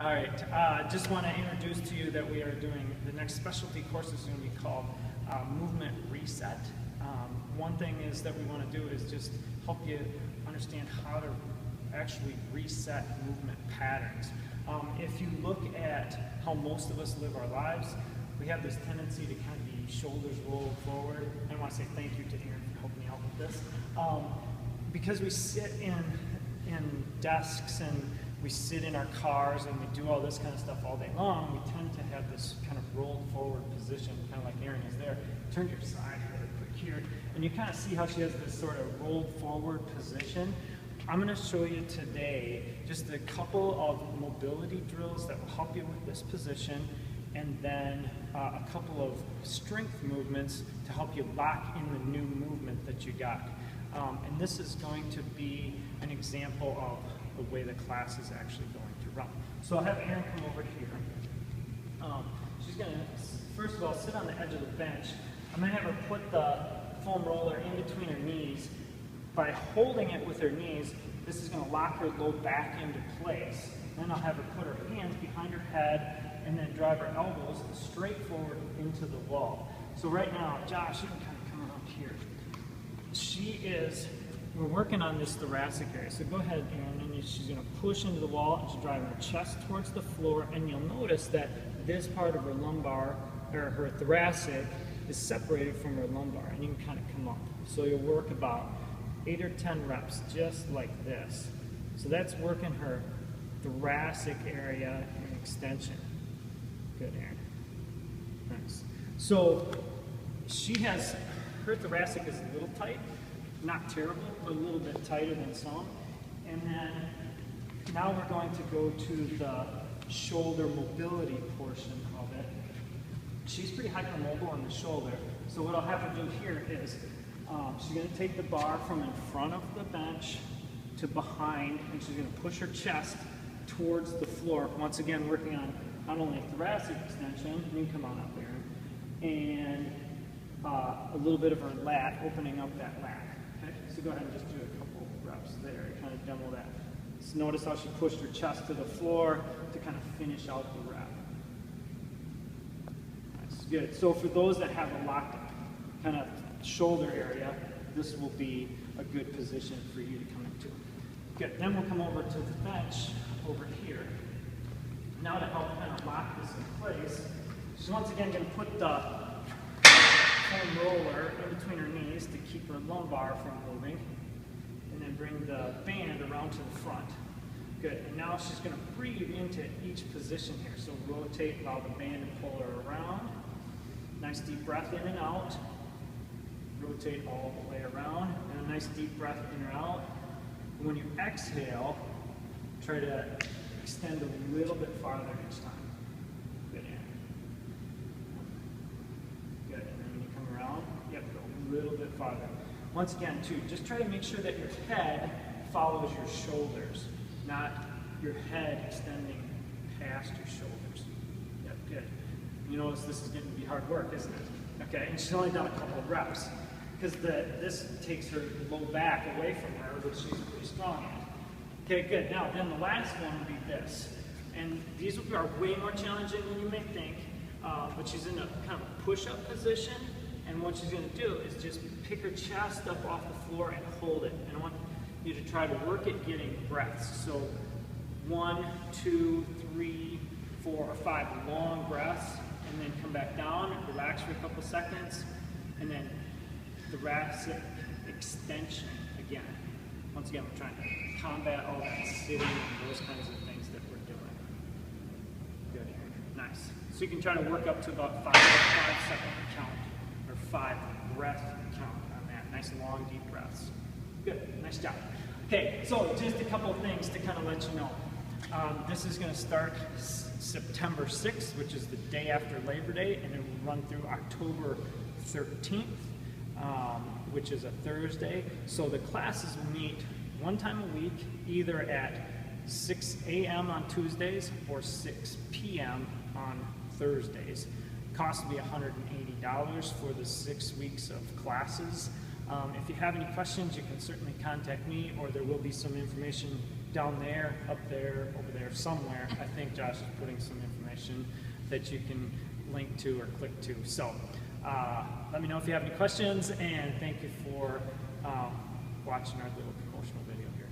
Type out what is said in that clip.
All right, just want to introduce to you that we are doing, the next specialty course is going to be called Movement Reset. One thing is that we want to do is just help you understand how to actually reset movement patterns. If you look at how most of us live our lives, we have this tendency to kind of be shoulders rolled forward. I want to say thank you to Aaron for helping me out with this. Because we sit in desks and we sit in our cars and we do all this kind of stuff all day long, we tend to have this kind of rolled forward position, kind of like Erin is there. Turn to your side really quick here, and you kind of see how she has this sort of rolled forward position. I'm going to show you today just a couple of mobility drills that will help you with this position, and then a couple of strength movements to help you lock in the new movement that you got. And this is going to be an example of the way the class is actually going to run. So I'll have Erin come over here. She's going to, first of all, sit on the edge of the bench. I'm going to have her put the foam roller in between her knees. By holding it with her knees, this is going to lock her low back into place. Then I'll have her put her hands behind her head and then drive her elbows straight forward into the wall. So right now, Josh, you can kind of come around here. We're working on this thoracic area. So go ahead, Erin, and she's going to push into the wall and she's driving her chest towards the floor, and you'll notice that this part of her lumbar, or her thoracic, is separated from her lumbar, and you can kind of come up. So you'll work about 8 or 10 reps just like this. So that's working her thoracic area and extension. Good, Erin. Nice. So her thoracic is a little tight. Not terrible, but a little bit tighter than some. And then now we're going to go to the shoulder mobility portion of it. She's pretty hypermobile on the shoulder. So what I'll have her do here is she's going to take the bar from in front of the bench to behind, and she's going to push her chest towards the floor. Once again, working on not only thoracic extension, you can come on up there, and a little bit of her lat, opening up that lat. Okay? So go ahead and just do a couple reps there to kind of demo that. So notice how she pushed her chest to the floor to kind of finish out the rep. That's good. So for those that have a locked kind of shoulder area, this will be a good position for you to come into. Good. Then we'll come over to the bench over here. Now to help kind of lock this in place, she's once again going to put the foam roller in between her knees to keep her lumbar from moving, and then bring the band around to the front. Good. And now she's going to breathe into each position here. So rotate, allow the band to pull her around. Nice deep breath in and out. Rotate all the way around, and a nice deep breath in or out. And when you exhale, try to extend a little bit farther each time. Good. Good. And then when you come around, you have to go a little bit farther. Once again, too, just try to make sure that your head follows your shoulders, not your head extending past your shoulders. Yep, good. You notice this is going to be hard work, isn't it? Okay, and she's only done a couple of reps, because this takes her low back away from her, which she's pretty strong at. Okay, good. Now, then the last one would be this. And these are way more challenging than you may think, but she's in a kind of a push-up position, and what she's going to do is just pick her chest up off the floor and hold it. And I want you to try to work at getting breaths. So 1, 2, 3, 4, or 5 long breaths, and then come back down, relax for a couple seconds, and then thoracic extension again. Once again, we're trying to combat all that sitting and those kinds of things that we're doing. Good. Nice. So you can try to work up to about 5-second count, or 5 breath count on that. Nice long deep breaths. Good. Nice job. Okay, so just a couple of things to kind of let you know. This is going to start September 6th, which is the day after Labor Day, and it will run through October 13th, which is a Thursday. So the classes will meet one time a week, either at 6 a.m. on Tuesdays or 6 p.m. on Thursdays. Cost will be $180 for the 6 weeks of classes. If you have any questions, you can certainly contact me, or there will be some information down there, up there, over there, somewhere, I think Josh is putting some information that you can link to or click to. So let me know if you have any questions, and thank you for watching our little promotional video here.